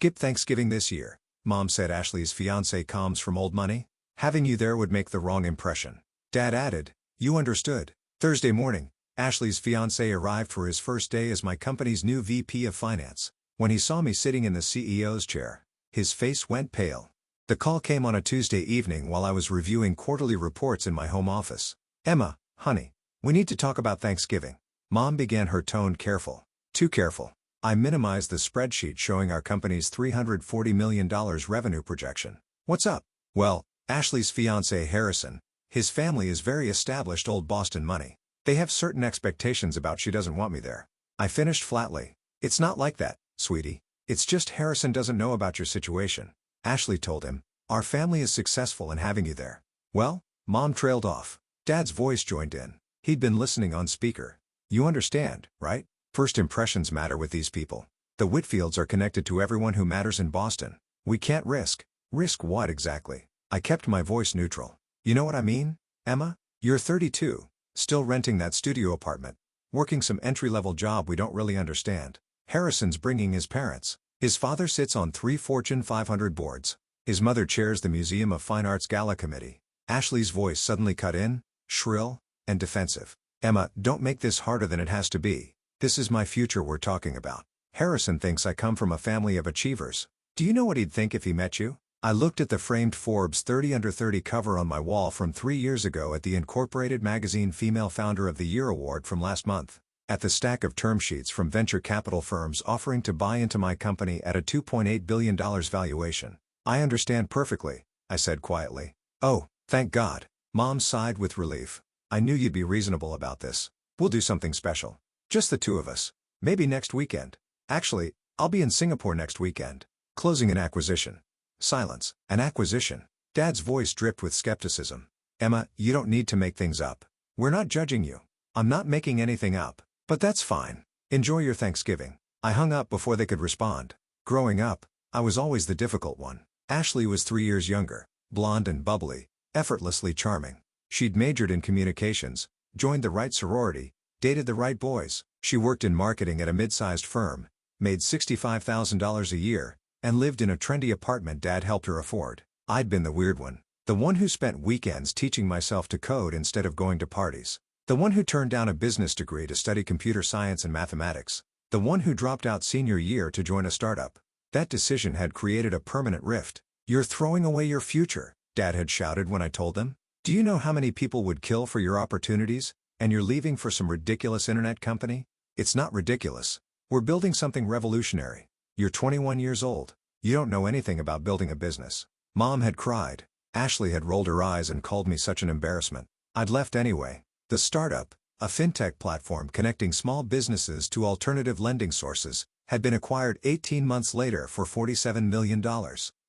Skip Thanksgiving this year, Mom said. Ashley's fiancé comes from old money. Having you there would make the wrong impression. Dad added, you understood. Thursday morning, Ashley's fiancé arrived for his first day as my company's new VP of Finance. When he saw me sitting in the CEO's chair, his face went pale. The call came on a Tuesday evening while I was reviewing quarterly reports in my home office. Emma, honey, we need to talk about Thanksgiving. Mom began, her tone careful. Too careful. I minimized the spreadsheet showing our company's $340 million revenue projection. What's up? Well, Ashley's fiancé Harrison, his family is very established old Boston money. They have certain expectations about she doesn't want me there. I finished flatly. It's not like that, sweetie. It's just Harrison doesn't know about your situation. Ashley told him, our family is successful in having you there. Well, Mom trailed off. Dad's voice joined in. He'd been listening on speaker. You understand, right? First impressions matter with these people. The Whitfields are connected to everyone who matters in Boston. We can't risk. Risk what exactly? I kept my voice neutral. You know what I mean, Emma? You're 32, still renting that studio apartment, working some entry-level job we don't really understand. Harrison's bringing his parents. His father sits on 3 Fortune 500 boards. His mother chairs the Museum of Fine Arts Gala Committee. Ashley's voice suddenly cut in, shrill and defensive. Emma, don't make this harder than it has to be. This is my future we're talking about. Harrison thinks I come from a family of achievers. Do you know what he'd think if he met you? I looked at the framed Forbes 30 Under 30 cover on my wall from 3 years ago, at the Incorporated Magazine Female Founder of the Year award from last month, at the stack of term sheets from venture capital firms offering to buy into my company at a $2.8 billion valuation. I understand perfectly, I said quietly. Oh, thank God. Mom sighed with relief. I knew you'd be reasonable about this. We'll do something special. Just the two of us. Maybe next weekend. Actually, I'll be in Singapore next weekend. Closing an acquisition. Silence. An acquisition. Dad's voice dripped with skepticism. Emma, you don't need to make things up. We're not judging you. I'm not making anything up. But that's fine. Enjoy your Thanksgiving. I hung up before they could respond. Growing up, I was always the difficult one. Ashley was 3 years younger, blonde and bubbly, effortlessly charming. She'd majored in communications, joined the right sorority, dated the right boys. She worked in marketing at a mid-sized firm, made $65,000 a year, and lived in a trendy apartment Dad helped her afford. I'd been the weird one. The one who spent weekends teaching myself to code instead of going to parties. The one who turned down a business degree to study computer science and mathematics. The one who dropped out senior year to join a startup. That decision had created a permanent rift. You're throwing away your future, Dad had shouted when I told them. Do you know how many people would kill for your opportunities, and you're leaving for some ridiculous internet company? It's not ridiculous. We're building something revolutionary. You're 21 years old. You don't know anything about building a business. Mom had cried. Ashley had rolled her eyes and called me such an embarrassment. I'd left anyway. The startup, a fintech platform connecting small businesses to alternative lending sources, had been acquired 18 months later for $47 million.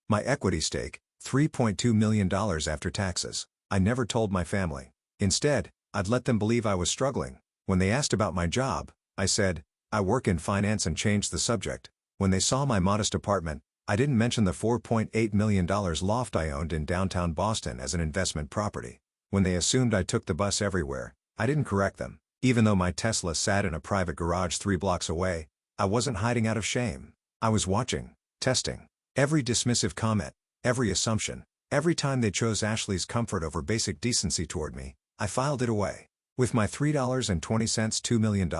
My equity stake, $3.2 million after taxes. I never told my family. Instead, I'd let them believe I was struggling. When they asked about my job, I said, I work in finance, and changed the subject. When they saw my modest apartment, I didn't mention the $4.8 million loft I owned in downtown Boston as an investment property. When they assumed I took the bus everywhere, I didn't correct them. Even though my Tesla sat in a private garage 3 blocks away, I wasn't hiding out of shame. I was watching, testing. Every dismissive comment, every assumption, every time they chose Ashley's comfort over basic decency toward me, I filed it away. With my $3.20 $2 million,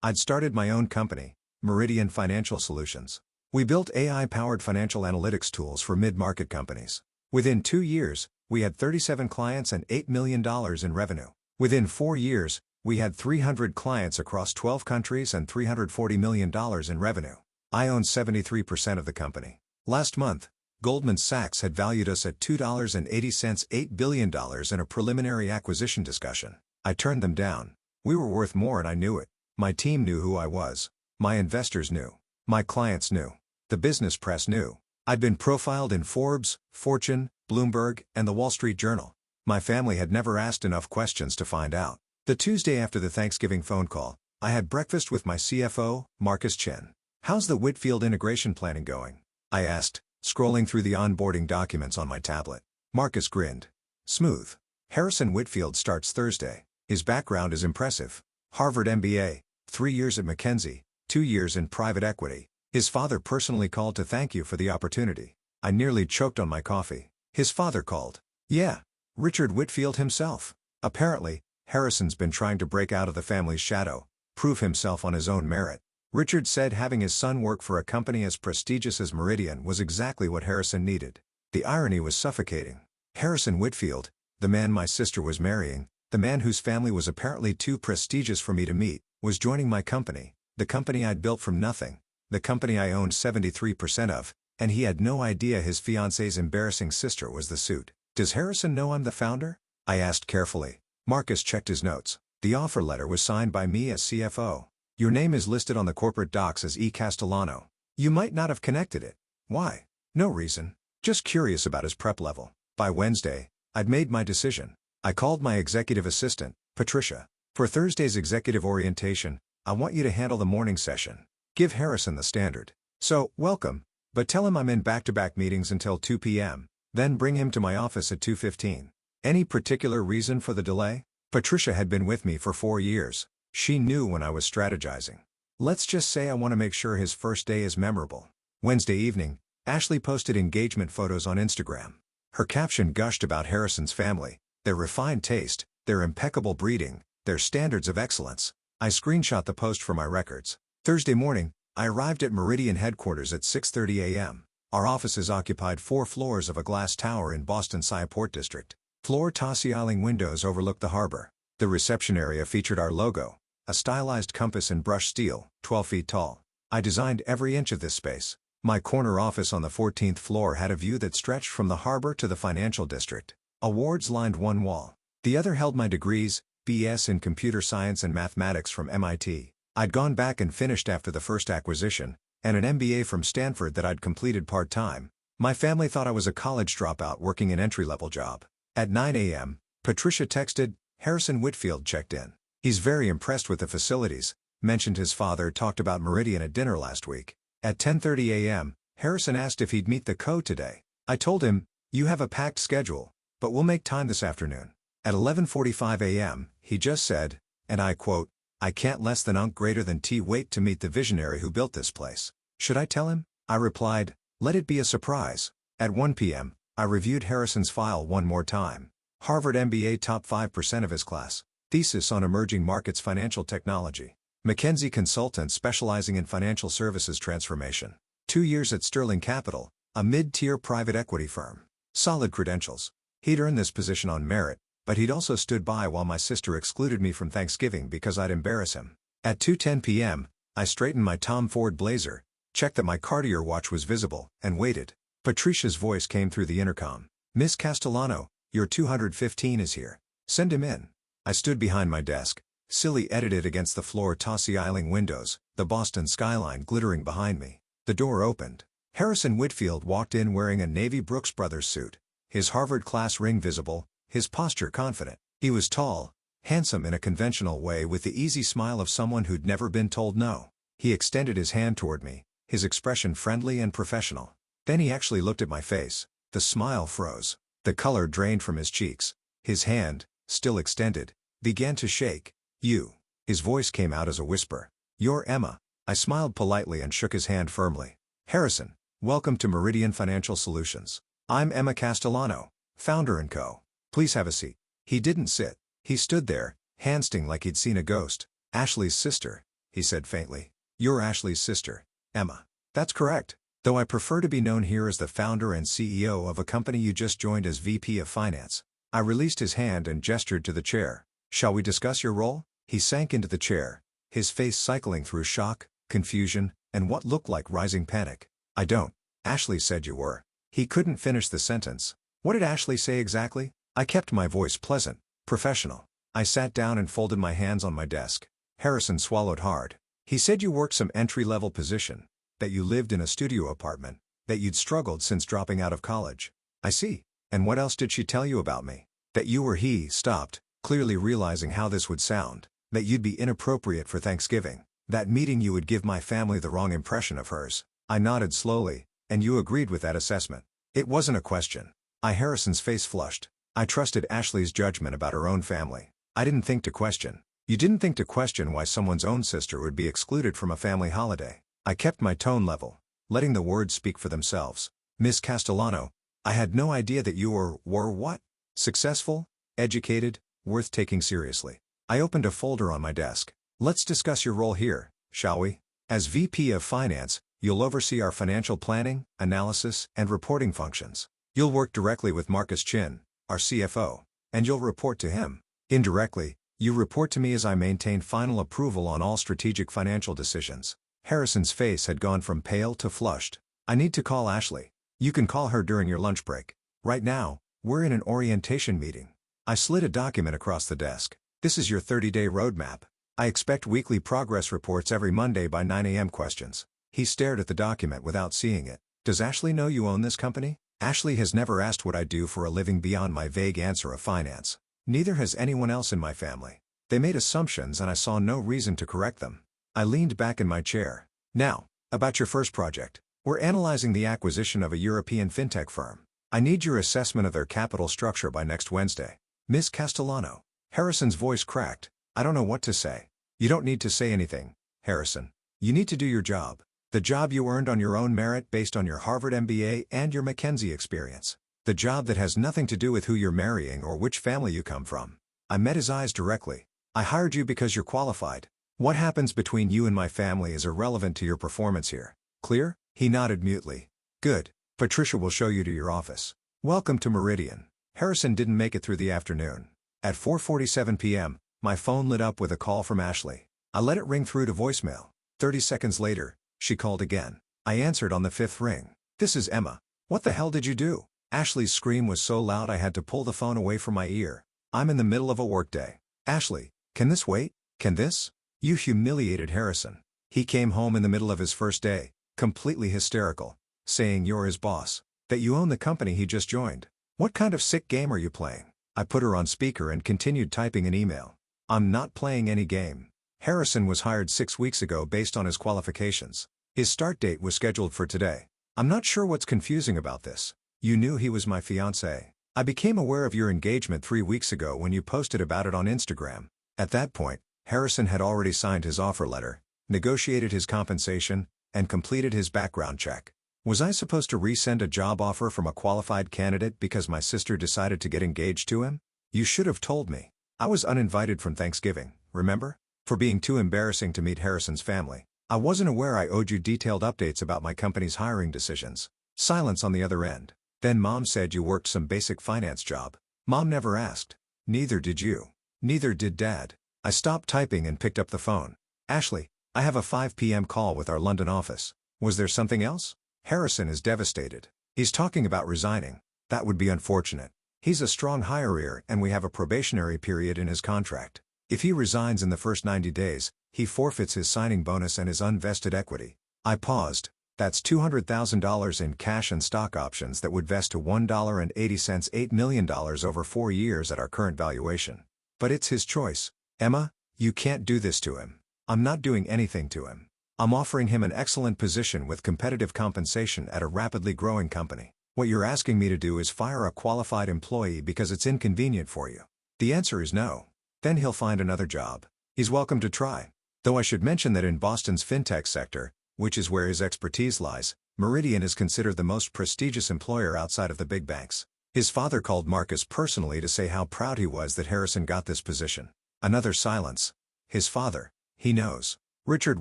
I'd started my own company, Meridian Financial Solutions. We built AI-powered financial analytics tools for mid-market companies. Within 2 years, we had 37 clients and $8 million in revenue. Within 4 years, we had 300 clients across 12 countries and $340 million in revenue. I own 73% of the company. Last month, Goldman Sachs had valued us at $2.80 $8 billion in a preliminary acquisition discussion. I turned them down. We were worth more, and I knew it. My team knew who I was. My investors knew. My clients knew. The business press knew. I'd been profiled in Forbes, Fortune, Bloomberg, and the Wall Street Journal. My family had never asked enough questions to find out. The Tuesday after the Thanksgiving phone call, I had breakfast with my CFO, Marcus Chin. How's the Whitfield integration planning going? I asked, scrolling through the onboarding documents on my tablet. Marcus grinned. Smooth. Harrison Whitfield starts Thursday. His background is impressive. Harvard MBA, 3 years at McKinsey, 2 years in private equity, His father personally called to thank you for the opportunity. I nearly choked on my coffee. His father called. Yeah. Richard Whitfield himself. Apparently, Harrison's been trying to break out of the family's shadow, prove himself on his own merit. Richard said having his son work for a company as prestigious as Meridian was exactly what Harrison needed. The irony was suffocating. Harrison Whitfield, the man my sister was marrying, the man whose family was apparently too prestigious for me to meet, was joining my company, the company I'd built from nothing, the company I owned 73% of, and he had no idea his fiancée's embarrassing sister was the suit. Does Harrison know I'm the founder? I asked carefully. Marcus checked his notes. The offer letter was signed by me as CFO. Your name is listed on the corporate docs as E. Castellano. You might not have connected it. Why? No reason. Just curious about his prep level. By Wednesday, I'd made my decision. I called my executive assistant, Patricia. For Thursday's executive orientation, I want you to handle the morning session. Give Harrison the standard. So, welcome, but tell him I'm in back-to-back meetings until 2 p.m., then bring him to my office at 2:15. Any particular reason for the delay? Patricia had been with me for 4 years. She knew when I was strategizing. Let's just say I want to make sure his first day is memorable. Wednesday evening, Ashley posted engagement photos on Instagram. Her caption gushed about Harrison's family, their refined taste, their impeccable breeding, their standards of excellence. I screenshot the post for my records. Thursday morning, I arrived at Meridian headquarters at 6:30 a.m. Our offices occupied 4 floors of a glass tower in Boston's Sciaport district. Floor Tassie-Eiling windows overlooked the harbor. The reception area featured our logo, a stylized compass in brushed steel, 12 feet tall. I designed every inch of this space. My corner office on the 14th floor had a view that stretched from the harbor to the financial district. Awards lined one wall. The other held my degrees, BS in computer science and mathematics from MIT. I'd gone back and finished after the first acquisition, and an MBA from Stanford that I'd completed part-time. My family thought I was a college dropout working an entry-level job. At 9 a.m., Patricia texted, Harrison Whitfield checked in. He's very impressed with the facilities, mentioned his father talked about Meridian at dinner last week. At 10:30 a.m., Harrison asked if he'd meet the co today. I told him, you have a packed schedule, but we'll make time this afternoon. At 11:45 a.m., he just said, and I quote, I can't less than greater than wait to meet the visionary who built this place. Should I tell him? I replied, let it be a surprise. At 1 p.m., I reviewed Harrison's file one more time. Harvard MBA top 5% of his class. Thesis on emerging markets financial technology. McKinsey consultant specializing in financial services transformation. 2 years at Sterling Capital, a mid-tier private equity firm. Solid credentials. He'd earned this position on merit, but he'd also stood by while my sister excluded me from Thanksgiving because I'd embarrass him. At 2:10 p.m., I straightened my Tom Ford blazer, checked that my Cartier watch was visible, and waited. Patricia's voice came through the intercom. Miss Castellano, your 215 is here. Send him in. I stood behind my desk, silly edited against the floor Tassie-Eiling windows, the Boston skyline glittering behind me. The door opened. Harrison Whitfield walked in wearing a navy Brooks Brothers suit, his Harvard class ring visible, his posture confident. He was tall, handsome in a conventional way with the easy smile of someone who'd never been told no. He extended his hand toward me, his expression friendly and professional. Then he actually looked at my face. The smile froze. The color drained from his cheeks. His hand, still extended, began to shake. You. His voice came out as a whisper. You're Emma. I smiled politely and shook his hand firmly. Harrison, welcome to Meridian Financial Solutions. I'm Emma Castellano, founder and co. Please have a seat. He didn't sit. He stood there, hand-sting like he'd seen a ghost. Ashley's sister, he said faintly. You're Ashley's sister, Emma. That's correct. Though I prefer to be known here as the founder and CEO of a company you just joined as VP of Finance. I released his hand and gestured to the chair. Shall we discuss your role? He sank into the chair, his face cycling through shock, confusion, and what looked like rising panic. I don't. Ashley said you were. He couldn't finish the sentence. What did Ashley say exactly? I kept my voice pleasant, professional. I sat down and folded my hands on my desk. Harrison swallowed hard. He said you worked some entry-level position, that you lived in a studio apartment, that you'd struggled since dropping out of college. I see. And what else did she tell you about me? That you were he stopped, clearly realizing how this would sound, that you'd be inappropriate for Thanksgiving, that meeting you would give my family the wrong impression of hers. I nodded slowly, and you agreed with that assessment. It wasn't a question. Harrison's face flushed. I trusted Ashley's judgment about her own family. I didn't think to question. You didn't think to question why someone's own sister would be excluded from a family holiday. I kept my tone level, letting the words speak for themselves. Miss Castellano, I had no idea that you were what? Successful, educated, worth taking seriously. I opened a folder on my desk. Let's discuss your role here, shall we? As VP of Finance, you'll oversee our financial planning, analysis, and reporting functions. You'll work directly with Marcus Chin, our CFO, and you'll report to him. Indirectly, you report to me as I maintain final approval on all strategic financial decisions. Harrison's face had gone from pale to flushed. I need to call Ashley. You can call her during your lunch break. Right now, we're in an orientation meeting. I slid a document across the desk. This is your 30-day roadmap. I expect weekly progress reports every Monday by 9 a.m. questions. He stared at the document without seeing it. Does Ashley know you own this company? Ashley has never asked what I do for a living beyond my vague answer of finance. Neither has anyone else in my family. They made assumptions and I saw no reason to correct them. I leaned back in my chair. Now, about your first project. We're analyzing the acquisition of a European fintech firm. I need your assessment of their capital structure by next Wednesday. Miss Castellano. Harrison's voice cracked. I don't know what to say. You don't need to say anything, Harrison. You need to do your job. The job you earned on your own merit based on your Harvard MBA and your McKinsey experience. The job that has nothing to do with who you're marrying or which family you come from. I met his eyes directly. I hired you because you're qualified. What happens between you and my family is irrelevant to your performance here. Clear? He nodded mutely. Good. Patricia will show you to your office. Welcome to Meridian. Harrison didn't make it through the afternoon. At 4:47 p.m., my phone lit up with a call from Ashley. I let it ring through to voicemail. 30 seconds later, she called again. I answered on the fifth ring. This is Emma. What the hell did you do? Ashley's scream was so loud I had to pull the phone away from my ear. I'm in the middle of a workday. Ashley, can this wait? Can this? You humiliated Harrison. He came home in the middle of his first day, completely hysterical, saying you're his boss, that you own the company he just joined. What kind of sick game are you playing? I put her on speaker and continued typing an email. I'm not playing any game. Harrison was hired 6 weeks ago based on his qualifications. His start date was scheduled for today. I'm not sure what's confusing about this. You knew he was my fiancé. I became aware of your engagement 3 weeks ago when you posted about it on Instagram. At that point, Harrison had already signed his offer letter, negotiated his compensation, and completed his background check. Was I supposed to resend a job offer from a qualified candidate because my sister decided to get engaged to him? You should have told me. I was uninvited from Thanksgiving, remember? For being too embarrassing to meet Harrison's family. I wasn't aware I owed you detailed updates about my company's hiring decisions. Silence on the other end. Then Mom said you worked some basic finance job. Mom never asked. Neither did you. Neither did Dad. I stopped typing and picked up the phone. Ashley, I have a 5 p.m. call with our London office. Was there something else? Harrison is devastated. He's talking about resigning. That would be unfortunate. He's a strong hirer and we have a probationary period in his contract. If he resigns in the first 90 days, he forfeits his signing bonus and his unvested equity. I paused. That's $200,000 in cash and stock options that would vest to $1.80 $8 million over 4 years at our current valuation. But it's his choice. Emma, you can't do this to him. I'm not doing anything to him. I'm offering him an excellent position with competitive compensation at a rapidly growing company. What you're asking me to do is fire a qualified employee because it's inconvenient for you. The answer is no. Then he'll find another job. He's welcome to try. Though I should mention that in Boston's fintech sector, which is where his expertise lies, Meridian is considered the most prestigious employer outside of the big banks. His father called Marcus personally to say how proud he was that Harrison got this position. Another silence. His father, he knows. Richard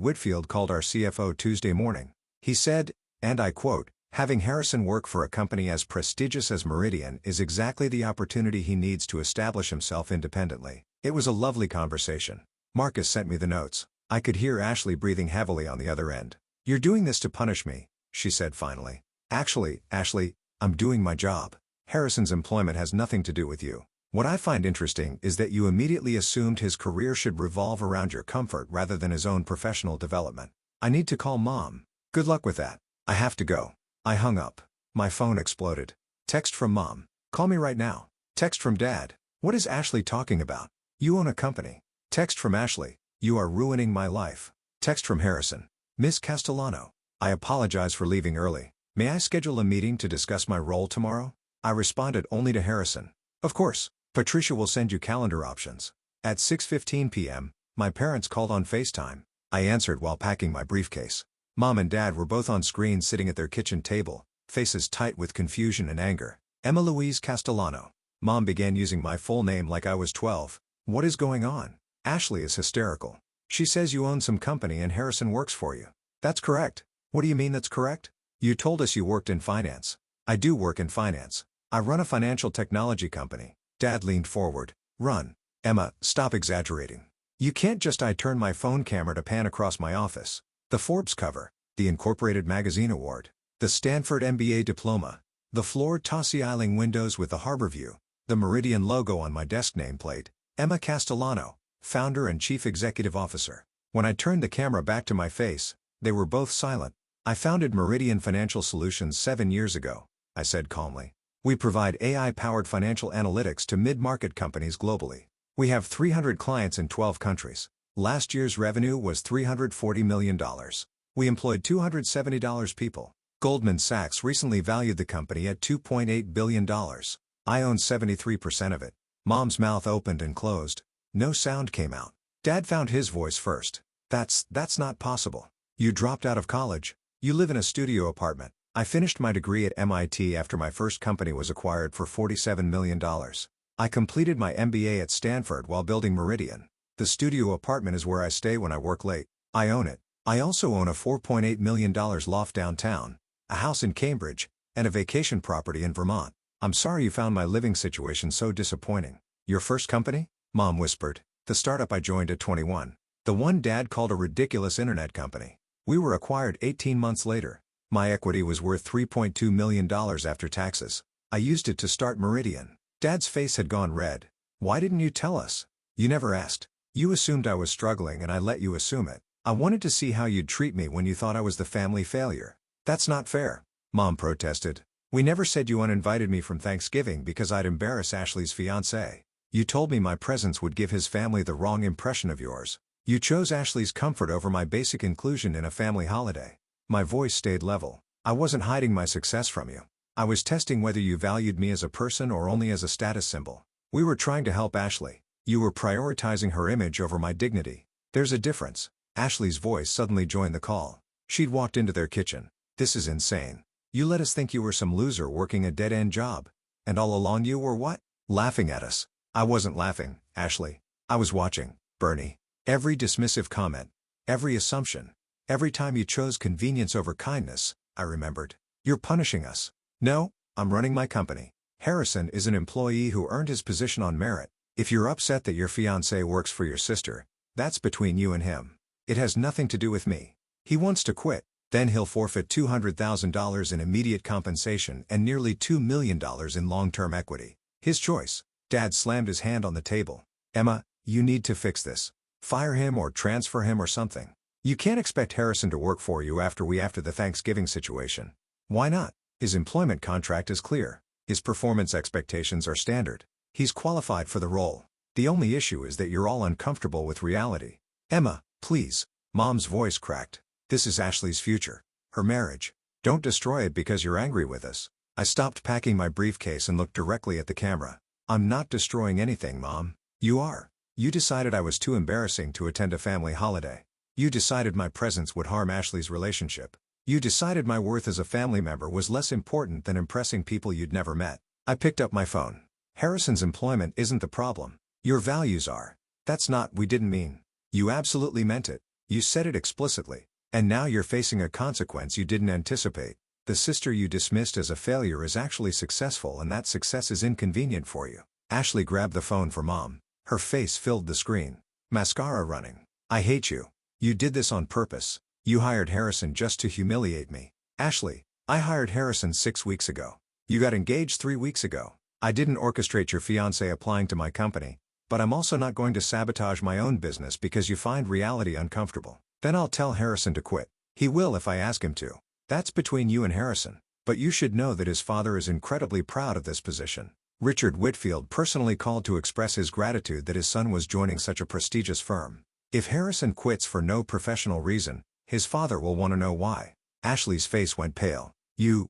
Whitfield called our CFO Tuesday morning. He said, and I quote, having Harrison work for a company as prestigious as Meridian is exactly the opportunity he needs to establish himself independently. It was a lovely conversation. Marcus sent me the notes. I could hear Ashley breathing heavily on the other end. You're doing this to punish me, she said finally. Actually, Ashley, I'm doing my job. Harrison's employment has nothing to do with you. What I find interesting is that you immediately assumed his career should revolve around your comfort rather than his own professional development. I need to call Mom. Good luck with that. I have to go. I hung up. My phone exploded. Text from Mom. Call me right now. Text from Dad. What is Ashley talking about? You own a company. Text from Ashley. You are ruining my life. Text from Harrison. Miss Castellano. I apologize for leaving early. May I schedule a meeting to discuss my role tomorrow? I responded only to Harrison. Of course. Patricia will send you calendar options. At 6:15 p.m., my parents called on FaceTime. I answered while packing my briefcase. Mom and Dad were both on screen sitting at their kitchen table, faces tight with confusion and anger. Emma Louise Castellano. Mom began using my full name like I was 12. What is going on? Ashley is hysterical. She says you own some company and Harrison works for you. That's correct. What do you mean that's correct? You told us you worked in finance. I do work in finance. I run a financial technology company. Dad leaned forward. Run. Emma, stop exaggerating. You can't just. I turned my phone camera to pan across my office. The Forbes cover, the Incorporated Magazine Award, the Stanford MBA diploma, the floor Tossie-Eiling windows with the harbor view, the Meridian logo on my desk nameplate, Emma Castellano, founder and chief executive officer. When I turned the camera back to my face, they were both silent. I founded Meridian Financial Solutions 7 years ago, I said calmly. We provide AI-powered financial analytics to mid-market companies globally. We have 300 clients in 12 countries. Last year's revenue was $340 million. We employed $270 people. Goldman Sachs recently valued the company at $2.8 billion. I own 73% of it. Mom's mouth opened and closed. No sound came out. Dad found his voice first. That's not possible. You dropped out of college. You live in a studio apartment. I finished my degree at MIT after my first company was acquired for $47 million. I completed my MBA at Stanford while building Meridian. The studio apartment is where I stay when I work late. I own it. I also own a $4.8 million loft downtown, a house in Cambridge, and a vacation property in Vermont. I'm sorry you found my living situation so disappointing. Your first company? Mom whispered. The startup I joined at 21. The one Dad called a ridiculous internet company. We were acquired 18 months later. My equity was worth $3.2 million after taxes. I used it to start Meridian. Dad's face had gone red. Why didn't you tell us? You never asked. You assumed I was struggling and I let you assume it. I wanted to see how you'd treat me when you thought I was the family failure. That's not fair. Mom protested. We never said you uninvited me from Thanksgiving because I'd embarrass Ashley's fiancé. You told me my presence would give his family the wrong impression of yours. You chose Ashley's comfort over my basic inclusion in a family holiday. My voice stayed level. I wasn't hiding my success from you. I was testing whether you valued me as a person or only as a status symbol. We were trying to help Ashley. You were prioritizing her image over my dignity. There's a difference. Ashley's voice suddenly joined the call. She'd walked into their kitchen. This is insane. You let us think you were some loser working a dead-end job. And all along you were what? Laughing at us. I wasn't laughing, Ashley. I was watching, Bernie. Every dismissive comment. Every assumption. Every time you chose convenience over kindness, I remembered. You're punishing us. No, I'm running my company. Harrison is an employee who earned his position on merit. If you're upset that your fiancé works for your sister, that's between you and him. It has nothing to do with me. He wants to quit. Then he'll forfeit $200,000 in immediate compensation and nearly $2 million in long-term equity. His choice. Dad slammed his hand on the table. Emma, you need to fix this. Fire him or transfer him or something. You can't expect Harrison to work for you after the Thanksgiving situation. Why not? His employment contract is clear. His performance expectations are standard. He's qualified for the role. The only issue is that you're all uncomfortable with reality. Emma, please. Mom's voice cracked. This is Ashley's future. Her marriage. Don't destroy it because you're angry with us. I stopped packing my briefcase and looked directly at the camera. I'm not destroying anything, Mom. You are. You decided I was too embarrassing to attend a family holiday. You decided my presence would harm Ashley's relationship. You decided my worth as a family member was less important than impressing people you'd never met. I picked up my phone. Harrison's employment isn't the problem. Your values are. That's not we didn't mean. You absolutely meant it. You said it explicitly. And now you're facing a consequence you didn't anticipate. The sister you dismissed as a failure is actually successful and that success is inconvenient for you. Ashley grabbed the phone for Mom. Her face filled the screen. Mascara running. I hate you. You did this on purpose. You hired Harrison just to humiliate me. Ashley, I hired Harrison 6 weeks ago. You got engaged 3 weeks ago. I didn't orchestrate your fiancé applying to my company, but I'm also not going to sabotage my own business because you find reality uncomfortable. Then I'll tell Harrison to quit. He will if I ask him to. That's between you and Harrison. But you should know that his father is incredibly proud of this position. Richard Whitfield personally called to express his gratitude that his son was joining such a prestigious firm. If Harrison quits for no professional reason, his father will want to know why. Ashley's face went pale. You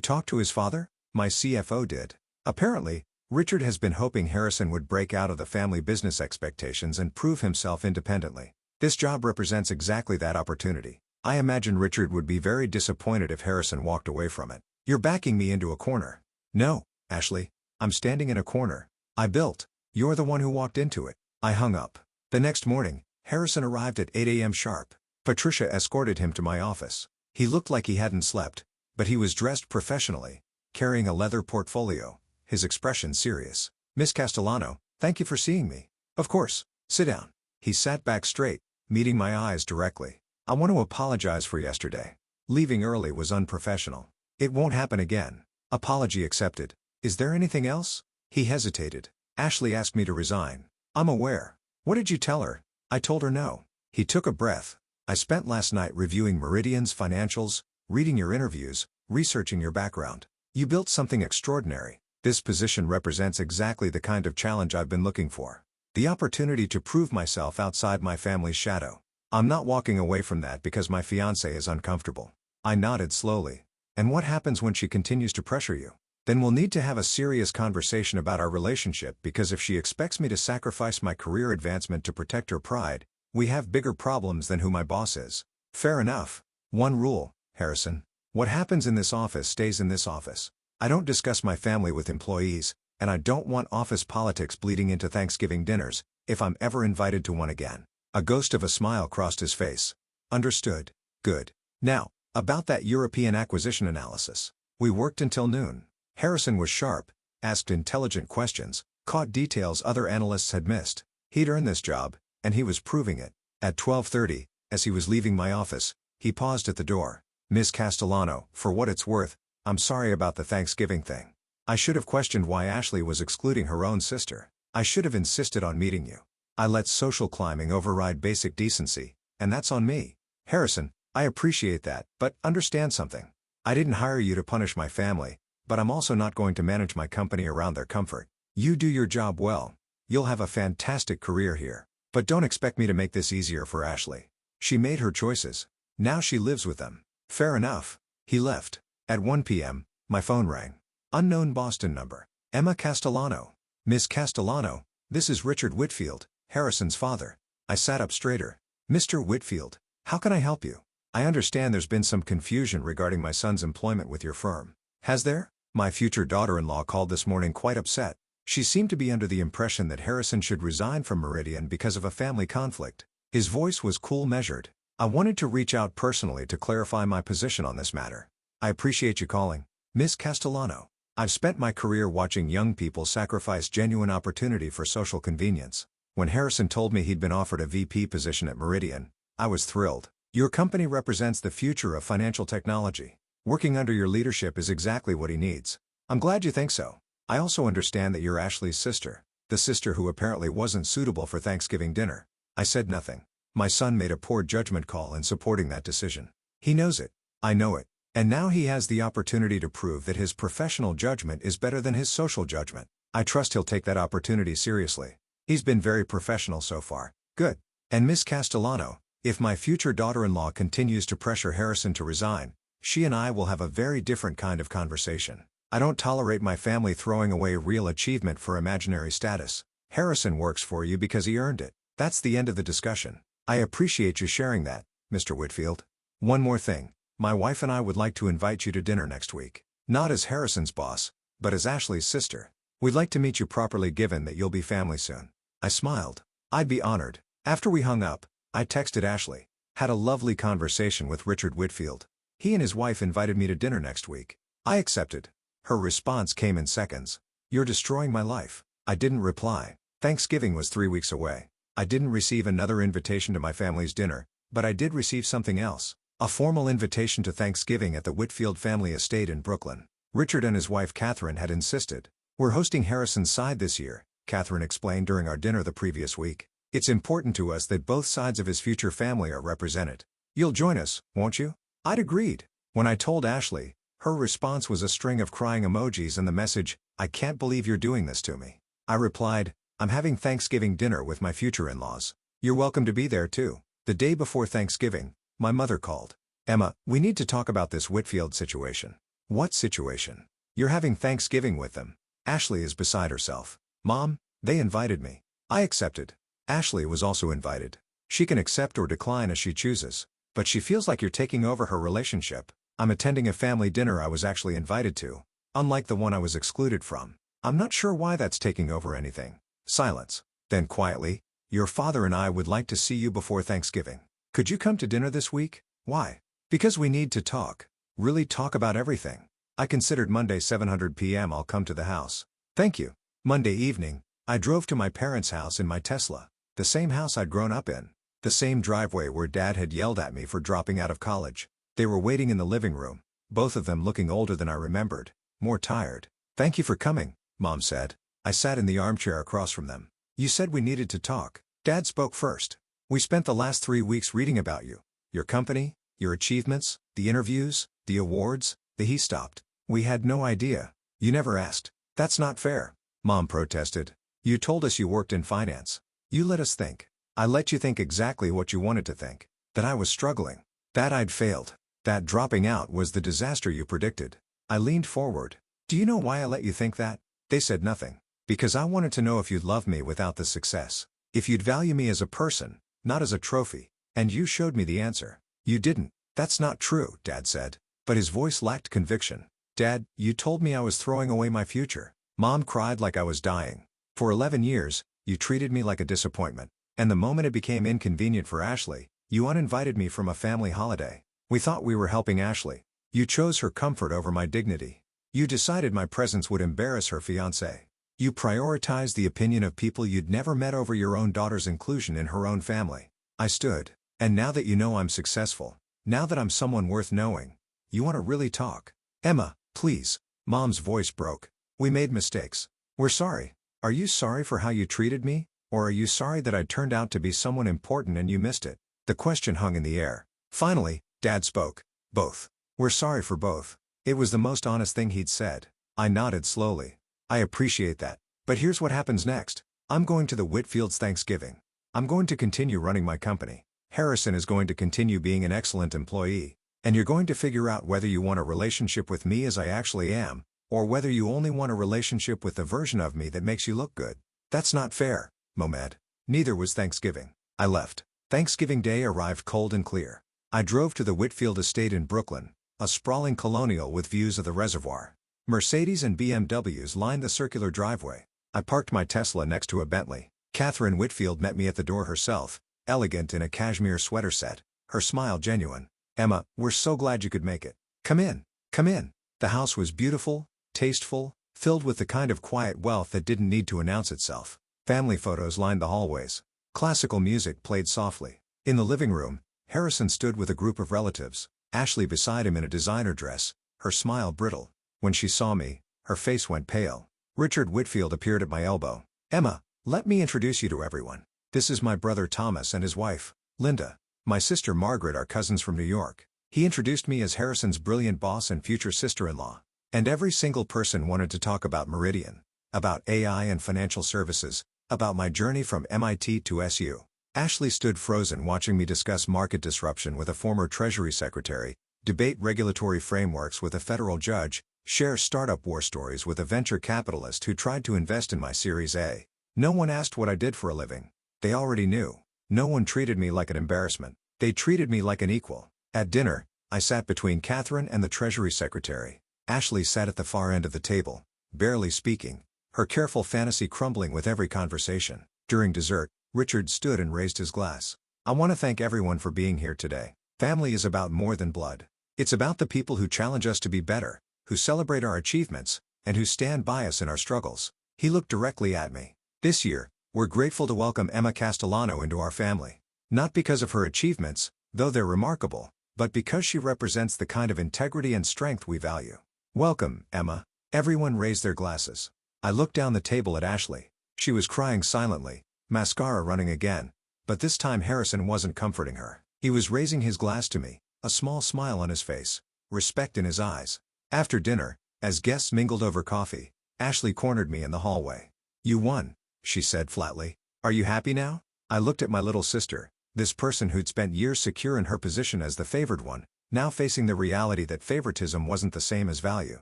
talked to his father? My CFO did. Apparently, Richard has been hoping Harrison would break out of the family business expectations and prove himself independently. This job represents exactly that opportunity. I imagine Richard would be very disappointed if Harrison walked away from it. You're backing me into a corner. No, Ashley. I'm standing in a corner. I built. You're the one who walked into it. I hung up. The next morning, Harrison arrived at 8 a.m. sharp. Patricia escorted him to my office. He looked like he hadn't slept, but he was dressed professionally, carrying a leather portfolio, his expression serious. Miss Castellano, thank you for seeing me. Of course. Sit down. He sat back straight, meeting my eyes directly. I want to apologize for yesterday. Leaving early was unprofessional. It won't happen again. Apology accepted. Is there anything else? He hesitated. Ashley asked me to resign. I'm aware. What did you tell her? I told her no. He took a breath. I spent last night reviewing Meridian's financials, reading your interviews, researching your background. You built something extraordinary. This position represents exactly the kind of challenge I've been looking for. The opportunity to prove myself outside my family's shadow. I'm not walking away from that because my fiancé is uncomfortable. I nodded slowly. And what happens when she continues to pressure you? Then we'll need to have a serious conversation about our relationship, because if she expects me to sacrifice my career advancement to protect her pride, we have bigger problems than who my boss is. Fair enough. One rule, Harrison. What happens in this office stays in this office. I don't discuss my family with employees, and I don't want office politics bleeding into Thanksgiving dinners, if I'm ever invited to one again. A ghost of a smile crossed his face. Understood. Good. Now, about that European acquisition analysis. We worked until noon. Harrison was sharp, asked intelligent questions, caught details other analysts had missed. He'd earned this job, and he was proving it. At 12:30, as he was leaving my office, he paused at the door. Miss Castellano, for what it's worth, I'm sorry about the Thanksgiving thing. I should have questioned why Ashley was excluding her own sister. I should have insisted on meeting you. I let social climbing override basic decency, and that's on me. Harrison, I appreciate that, but understand something. I didn't hire you to punish my family, but I'm also not going to manage my company around their comfort. You do your job well. You'll have a fantastic career here. But don't expect me to make this easier for Ashley. She made her choices. Now she lives with them. Fair enough. He left. At 1 p.m., my phone rang. Unknown Boston number. Emma Castellano. Miss Castellano, this is Richard Whitfield, Harrison's father. I sat up straighter. Mr. Whitfield, how can I help you? I understand there's been some confusion regarding my son's employment with your firm. Has there? My future daughter-in-law called this morning quite upset. She seemed to be under the impression that Harrison should resign from Meridian because of a family conflict. His voice was cool, measured. I wanted to reach out personally to clarify my position on this matter. I appreciate you calling, Miss Castellano. I've spent my career watching young people sacrifice genuine opportunity for social convenience. When Harrison told me he'd been offered a VP position at Meridian, I was thrilled. Your company represents the future of financial technology. Working under your leadership is exactly what he needs. I'm glad you think so. I also understand that you're Ashley's sister, the sister who apparently wasn't suitable for Thanksgiving dinner. I said nothing. My son made a poor judgment call in supporting that decision. He knows it. I know it. And now he has the opportunity to prove that his professional judgment is better than his social judgment. I trust he'll take that opportunity seriously. He's been very professional so far. Good. And Miss Castellano, if my future daughter-in-law continues to pressure Harrison to resign, she and I will have a very different kind of conversation. I don't tolerate my family throwing away real achievement for imaginary status. Harrison works for you because he earned it. That's the end of the discussion. I appreciate you sharing that, Mr. Whitfield. One more thing. My wife and I would like to invite you to dinner next week. Not as Harrison's boss, but as Ashley's sister. We'd like to meet you properly, given that you'll be family soon. I smiled. I'd be honored. After we hung up, I texted Ashley. Had a lovely conversation with Richard Whitfield. He and his wife invited me to dinner next week. I accepted. Her response came in seconds. You're destroying my life. I didn't reply. Thanksgiving was 3 weeks away. I didn't receive another invitation to my family's dinner, but I did receive something else. A formal invitation to Thanksgiving at the Whitfield family estate in Brooklyn. Richard and his wife Catherine had insisted. We're hosting Harrison's side this year, Catherine explained during our dinner the previous week. It's important to us that both sides of his future family are represented. You'll join us, won't you? I'd agreed. When I told Ashley, her response was a string of crying emojis and the message, "I can't believe you're doing this to me." I replied, "I'm having Thanksgiving dinner with my future in-laws. You're welcome to be there too." The day before Thanksgiving, my mother called. "Emma, we need to talk about this Whitfield situation." "What situation?" "You're having Thanksgiving with them." Ashley is beside herself. "Mom, they invited me." I accepted. Ashley was also invited. She can accept or decline as she chooses. But she feels like you're taking over her relationship. I'm attending a family dinner I was actually invited to, unlike the one I was excluded from. I'm not sure why that's taking over anything. Silence. Then quietly, your father and I would like to see you before Thanksgiving. Could you come to dinner this week? Why? Because we need to talk. Really talk about everything. I considered Monday 7:00 p.m. I'll come to the house. Thank you. Monday evening, I drove to my parents' house in my Tesla. The same house I'd grown up in. The same driveway where Dad had yelled at me for dropping out of college. They were waiting in the living room, both of them looking older than I remembered, more tired. Thank you for coming, Mom said. I sat in the armchair across from them. You said we needed to talk. Dad spoke first. We spent the last 3 weeks reading about you. Your company, your achievements, the interviews, the awards, He stopped. We had no idea. You never asked. That's not fair. Mom protested. You told us you worked in finance. You let us think. I let you think exactly what you wanted to think. That I was struggling. That I'd failed. That dropping out was the disaster you predicted. I leaned forward. Do you know why I let you think that? They said nothing. Because I wanted to know if you'd love me without the success. If you'd value me as a person, not as a trophy. And you showed me the answer. You didn't. That's not true, Dad said. But his voice lacked conviction. Dad, you told me I was throwing away my future. Mom cried like I was dying. For 11 years, you treated me like a disappointment. And the moment it became inconvenient for Ashley, you uninvited me from a family holiday. We thought we were helping Ashley. You chose her comfort over my dignity. You decided my presence would embarrass her fiancé. You prioritized the opinion of people you'd never met over your own daughter's inclusion in her own family. I stood. And now that you know I'm successful, now that I'm someone worth knowing, you want to really talk. Emma, please. Mom's voice broke. We made mistakes. We're sorry. Are you sorry for how you treated me? Or are you sorry that I turned out to be someone important and you missed it? The question hung in the air. Finally, Dad spoke. Both. We're sorry for both. It was the most honest thing he'd said. I nodded slowly. I appreciate that. But here's what happens next. I'm going to the Whitfields' Thanksgiving. I'm going to continue running my company. Harrison is going to continue being an excellent employee. And you're going to figure out whether you want a relationship with me as I actually am, or whether you only want a relationship with the version of me that makes you look good. That's not fair, Momed. Neither was Thanksgiving. I left. Thanksgiving Day arrived cold and clear. I drove to the Whitfield estate in Brooklyn, a sprawling colonial with views of the reservoir. Mercedes and BMWs lined the circular driveway. I parked my Tesla next to a Bentley. Catherine Whitfield met me at the door herself, elegant in a cashmere sweater set, her smile genuine. Emma, we're so glad you could make it. Come in. Come in. The house was beautiful, tasteful, filled with the kind of quiet wealth that didn't need to announce itself. Family photos lined the hallways. Classical music played softly. In the living room, Harrison stood with a group of relatives, Ashley beside him in a designer dress, her smile brittle. When she saw me, her face went pale. Richard Whitfield appeared at my elbow. Emma, let me introduce you to everyone. This is my brother Thomas and his wife, Linda. My sister Margaret are cousins from New York. He introduced me as Harrison's brilliant boss and future sister-in-law. And every single person wanted to talk about Meridian, about AI and financial services, about my journey from MIT to SU. Ashley stood frozen watching me discuss market disruption with a former Treasury Secretary, debate regulatory frameworks with a federal judge, share startup war stories with a venture capitalist who tried to invest in my Series A. No one asked what I did for a living. They already knew. No one treated me like an embarrassment. They treated me like an equal. At dinner, I sat between Catherine and the Treasury Secretary. Ashley sat at the far end of the table, barely speaking, her careful fantasy crumbling with every conversation. During dessert, Richard stood and raised his glass. I want to thank everyone for being here today. Family is about more than blood. It's about the people who challenge us to be better, who celebrate our achievements, and who stand by us in our struggles. He looked directly at me. This year, we're grateful to welcome Emma Castellano into our family. Not because of her achievements, though they're remarkable, but because she represents the kind of integrity and strength we value. Welcome, Emma. Everyone raised their glasses. I looked down the table at Ashley. She was crying silently, mascara running again, but this time Harrison wasn't comforting her. He was raising his glass to me, a small smile on his face, respect in his eyes. After dinner, as guests mingled over coffee, Ashley cornered me in the hallway. You won, she said flatly. Are you happy now? I looked at my little sister, this person who'd spent years secure in her position as the favored one, now facing the reality that favoritism wasn't the same as value.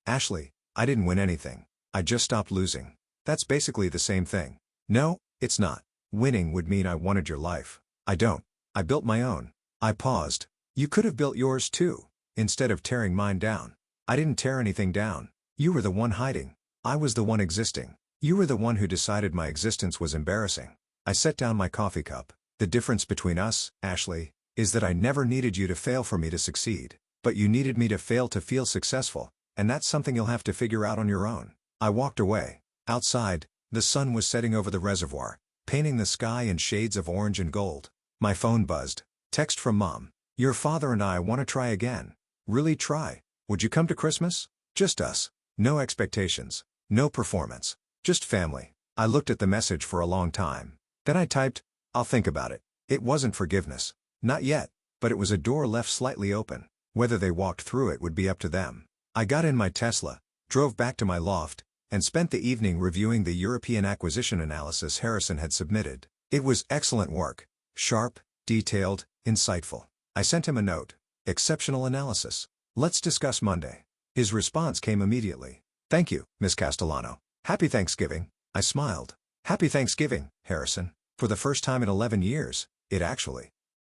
Ashley, I didn't win anything. I just stopped losing. That's basically the same thing. No, it's not. Winning would mean I wanted your life. I don't. I built my own. I paused, You could have built yours too, instead of tearing mine down. I didn't tear anything down. You were the one hiding. I was the one existing. You were the one who decided my existence was embarrassing. I set down my coffee cup. The difference between us, Ashley, is that I never needed you to fail for me to succeed. But you needed me to fail to feel successful, and that's something you'll have to figure out on your own. I walked away. Outside, the sun was setting over the reservoir, painting the sky in shades of orange and gold. My phone buzzed. Text from Mom. Your father and I want to try again. Really try. Would you come to Christmas? Just us. No expectations. No performance. Just family. I looked at the message for a long time. Then I typed, I'll think about it. It wasn't forgiveness. Not yet. But it was a door left slightly open. Whether they walked through it would be up to them. I got in my Tesla, drove back to my loft, and spent the evening reviewing the European acquisition analysis Harrison had submitted. It was excellent work. Sharp, detailed, insightful. I sent him a note. Exceptional analysis. Let's discuss Monday. His response came immediately. Thank you, Miss Castellano. Happy Thanksgiving. I smiled. Happy Thanksgiving, Harrison. For the first time in 11 years, it actually